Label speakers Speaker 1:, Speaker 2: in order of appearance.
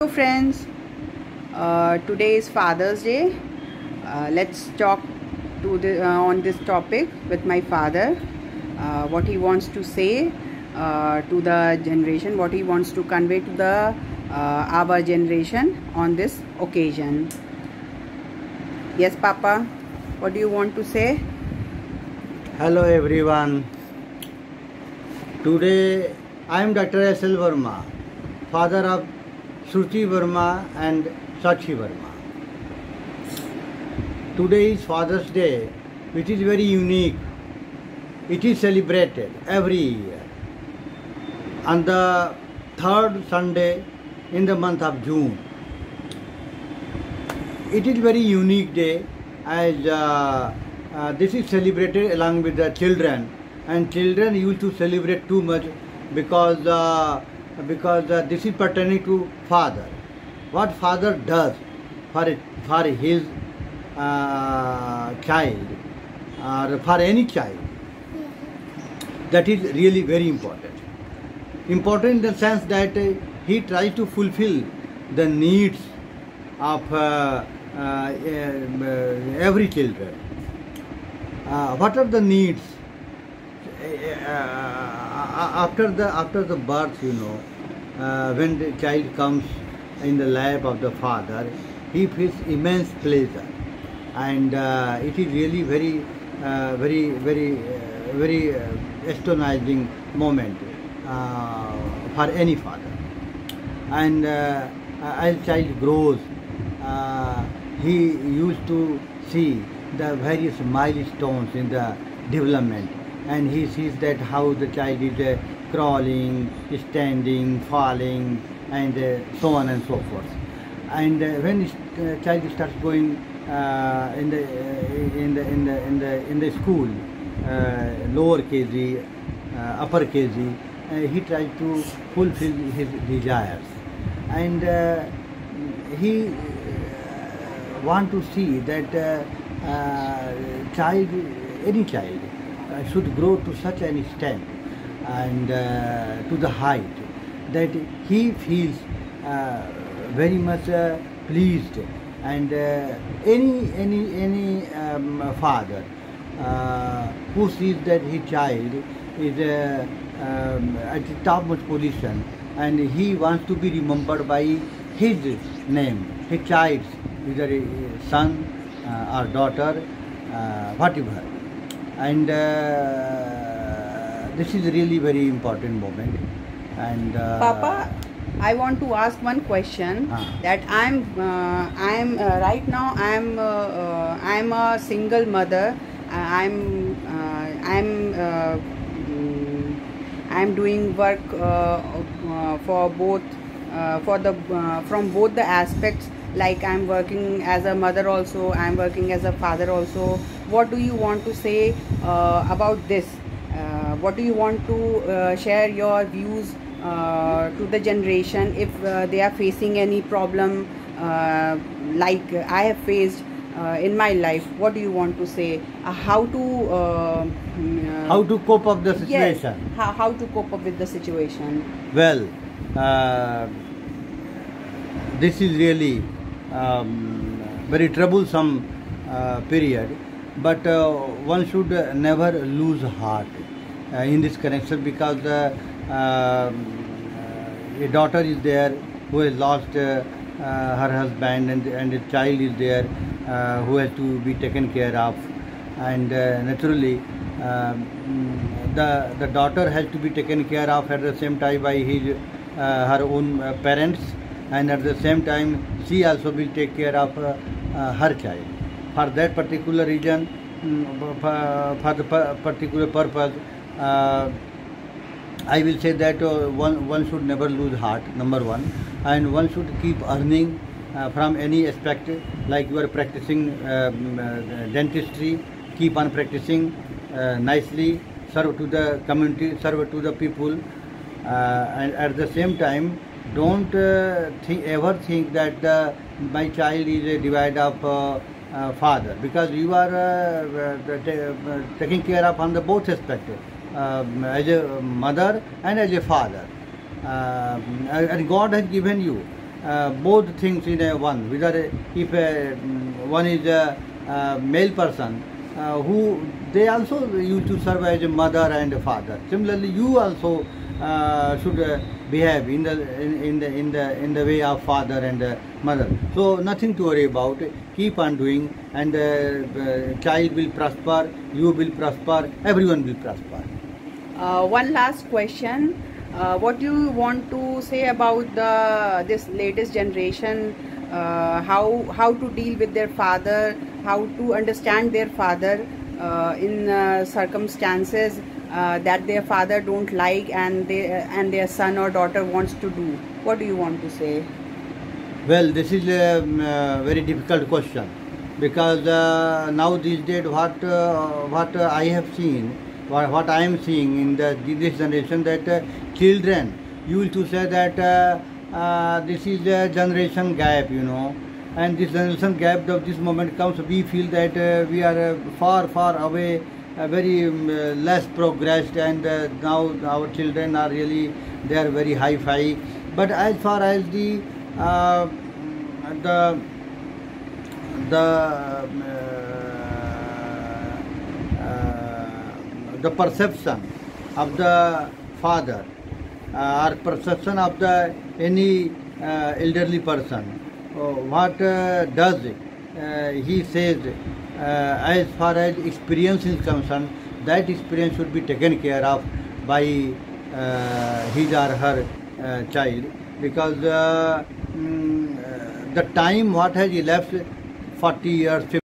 Speaker 1: Hello friends, today is Father's Day. Let's talk on this topic with my father. What he wants to say to the generation, what he wants to convey to the our generation on this occasion. Yes, Papa, what do you want to say?
Speaker 2: Hello everyone. Today I am Dr. S.L. Verma, father of Shruti Verma and Sakshi Verma. Today is Father's Day, which is very unique. It is celebrated every year on the third Sunday in the month of June. It is very unique day as this is celebrated along with the children, and children used to celebrate too much because this is pertaining to father. What father does for his child or for any child, that is really very important. Important in the sense that he tries to fulfill the needs of every children. What are the needs? After the birth, when the child comes in the lap of the father, he feels immense pleasure, and it is really very astonishing moment for any father. And as child grows, he used to see the various milestones in the development, and he sees that how the child is crawling, standing, falling, and so on and so forth. And when child starts going in the school, lower KG, upper KG, he tries to fulfill his desires, and he want to see that any child should grow to such an extent and to the height that he feels very much pleased. And any father who sees that his child is at the topmost position, and he wants to be remembered by his name, his child's, either son or daughter, whatever. And this is really very important moment. And
Speaker 1: Papa, I want to ask one question. That I'm right now I'm a single mother. I'm doing work for both from both the aspects. Like I'm working as a mother also, I'm working as a father also. What do you want to say about this? What do you want to share your views to the generation if they are facing any problem like I have faced in my life? What do you want to say? How to
Speaker 2: cope up the situation?
Speaker 1: Yes, how to cope up with the situation?
Speaker 2: Well, this is really very troublesome period, but one should never lose heart in this connection, because a daughter is there who has lost her husband, and a child is there who has to be taken care of, and naturally the daughter has to be taken care of at the same time by her own parents, and at the same time she also will take care of her child. For that particular reason, for the particular purpose, I will say that one should never lose heart, number one, and one should keep earning from any aspect. Like you are practicing dentistry, keep on practicing nicely, serve to the community, serve to the people, and at the same time don't ever think that my child is a divide of father, because you are taking care of on the both aspects, as a mother and as a father, and God has given you both things in a one. Whether if one is a male person who they also used to serve as a mother and a father. Similarly, you also should behave in the way of father and mother. So nothing to worry about. Keep on doing, and child will prosper. You will prosper. Everyone will prosper.
Speaker 1: One last question. What do you want to say about this latest generation? How to deal with their father? How to understand their father in circumstances that their father don't like and their son or daughter wants to do? What do you want to say?
Speaker 2: Well, this is a very difficult question, because now these days what I have seen, what I am seeing in this generation, that children used to say that this is a generation gap, and this generation gap of this moment comes, we feel that we are far away, very less progressed, and now our children are really, they are very hi-fi. But as far as the perception of the father or perception of the any elderly person, what does he says, as far as experience is concerned, that experience should be taken care of by his or her child, because the time what has elapsed, 40 years,